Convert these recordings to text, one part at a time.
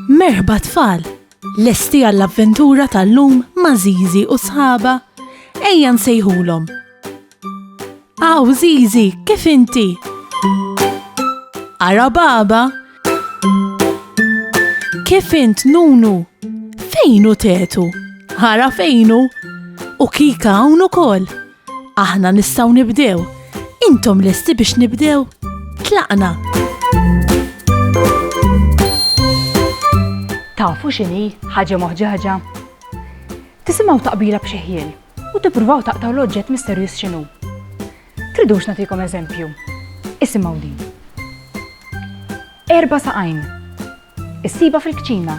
Merħba tfal, lesti għall-avventura tal-lum ma' Zizi u sħaba, ejja nsejħulhom. Aw Zizi, kif inti? Ara baba? Kif int Nunu? Fejnu tetu? Ara fejnu? U Kika hawn ukoll. Aħna nistgħu nibdew. Intom lesti biex nibdew? Tlaqna. Tafu x'inhi ħaġa moħġaġa? Tisimgħu taqbila b'xeħjiel u tippruvaw taqtaw l-oġġett misterjuż x'inhu. Tridux nagħtikom eżempju. Isimgħu din. 4 saqajn. Issiba fil-kċina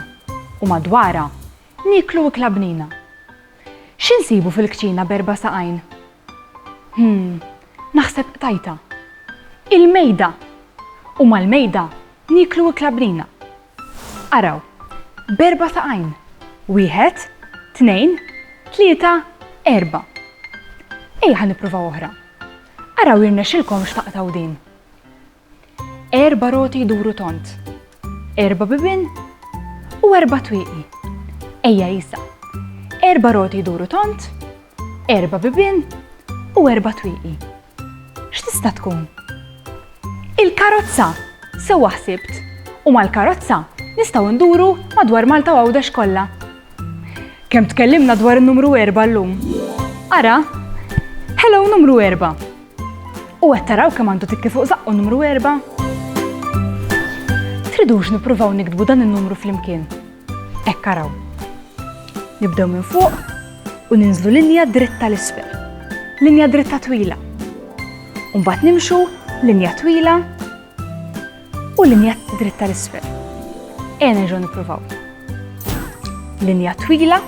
u madwarha niklu ikla bnina. X'insibu fil-kċina b'4 saqajn? Naħseb tajta. Il-mejda. U mal-mejda niklu ikla bnina. Araw. B'4 saqajn. 1, 2, 3, 4. Ejja ħanippruvaw oħra. Araw jirnexxilkom x'taqtaw din. 4 roti jduru tont. 4 bibien u 4 twieqi. Ejja Isa. 4 roti jduru tont, 4 bibien u 4 twieqi. X'tista' tkun? Il-karozza. Sewwa ħsibt. U mal-karozza nistgħu nduru madwar Malta u Għawdex kollha. Kemm tkellimna dwar in-numru 4 llum. Ara, hello numru 4. U qed taraw kemm għandu tikki fuq zaqqu numru 4? Tridux nippruvaw nikdbu dan in-numru flimkien. Hekk araw. Nibdew minn fuq u ninżlu linja dritta l-isfel. Linja dritta twila. U mbagħad nimxu linja twila u linja dritta l-isfel. Nerġgħu nippruvaw. Linja twila,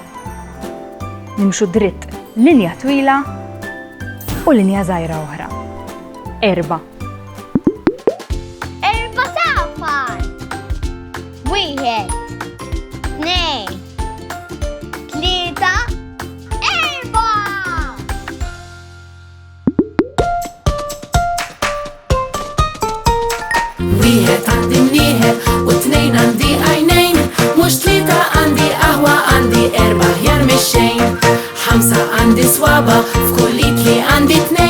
nimxu dritt linja twila u linja żgħira oħra. 4. 4 safar. 1, 2, 3, 4. Wieħed għandi mnieħed u 2 għandi għajnejn, mhux 3 għandi qahwa għandi 4 ħjar mix-xejn. 5 għandi swaba f'kull li għandi 2,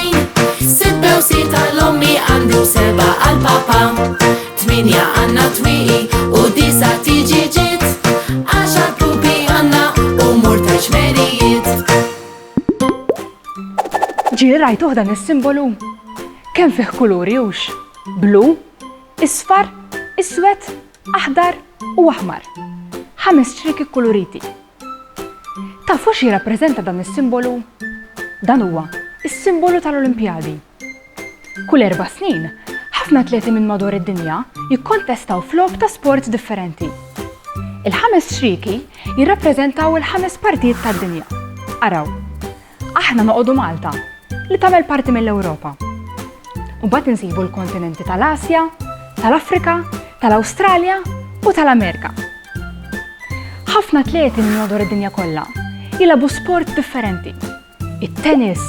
6 u 6 l-ommi għandi u 7 għall-papa. 8 għandna twieqi u 9 tiġi ġiet, 10 pupi għandna u murtaġ merijiet. Ġieli rajtuh dan is-simbolu? Kemm fih kuluri hux? Blu, isfar, iswed, aħdar u aħmar. 5 ċriki koloriti. Tafu xi jirrappreżenta dan is-simbolu? Dan huwa is-simbolu tal-Olimpjadi. Kull 4 snin, ħafna atleti minn madwar id-dinja jikkontestaw f'logħob ta' sport differenti. Il-5 ċriki jirrappreżentaw il-5 partijiet tad-dinja. Araw, aħna noqogħdu Malta li tagħmel parti mill-Ewropa. U mbagħad insibu l-kontinenti tal-Asja, tal-Afrika, tal-Awstralja u tal-Amerika. Ħafna atleti minn madwar id-dinja kollha jilagħbu sport differenti. It-tennis,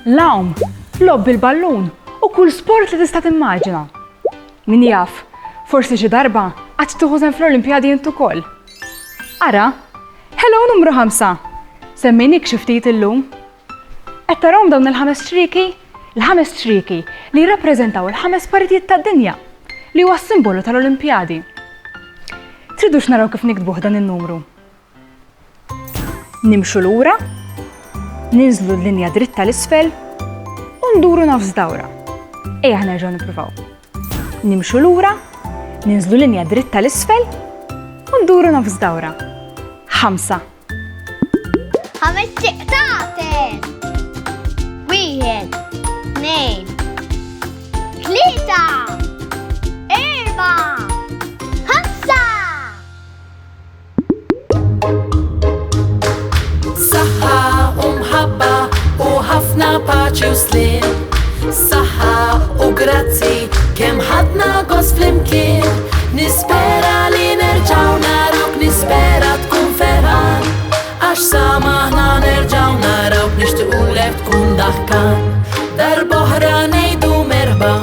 l-għawm, lobb il-ballun u kull sport li tista' timmaġina. Min jaf, forsi xi darba qatt tieħu sehem fl-Olimpjadi int ukoll. Ara, hello numru 5. Semmejnik xi ftit illum. Qed tarawhom dawn il-5 ċriki? Il-5 ċriki li jirrappreżentaw il-5 partijiet tad-dinja li huwa s-simbolu tal-Olimpjadi. Tridux naraw kif nikdbuh dan in-numru. Nimxu lura, ninżlu l-linja dritta l-isfel u nduru nofs dawra. Ejja nerġgħu nippruvaw. Nimxu lura, ninżlu linja dritta l-isfel u nduru nofs dawra. 5. 5 ċiqtaten. 1, 2, 3, 4, 5. Saħħa u mħabba u ħafna paċi u slim. Saħħa u grazzi kemm ħadna gost flimkien. Nispera li nerġgħu naruk, nispera tkun ferħan, għax samaħna nerġgħu narawk nixtiequlek tkun daħkan. Darb'oħra ngħidu merħba,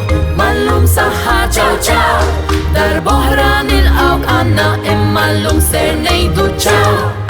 mal-lum saħħa ċaw ċaw. Darb'oħra nilqawk għan għanna imma l-lum ser nejdu ċaw.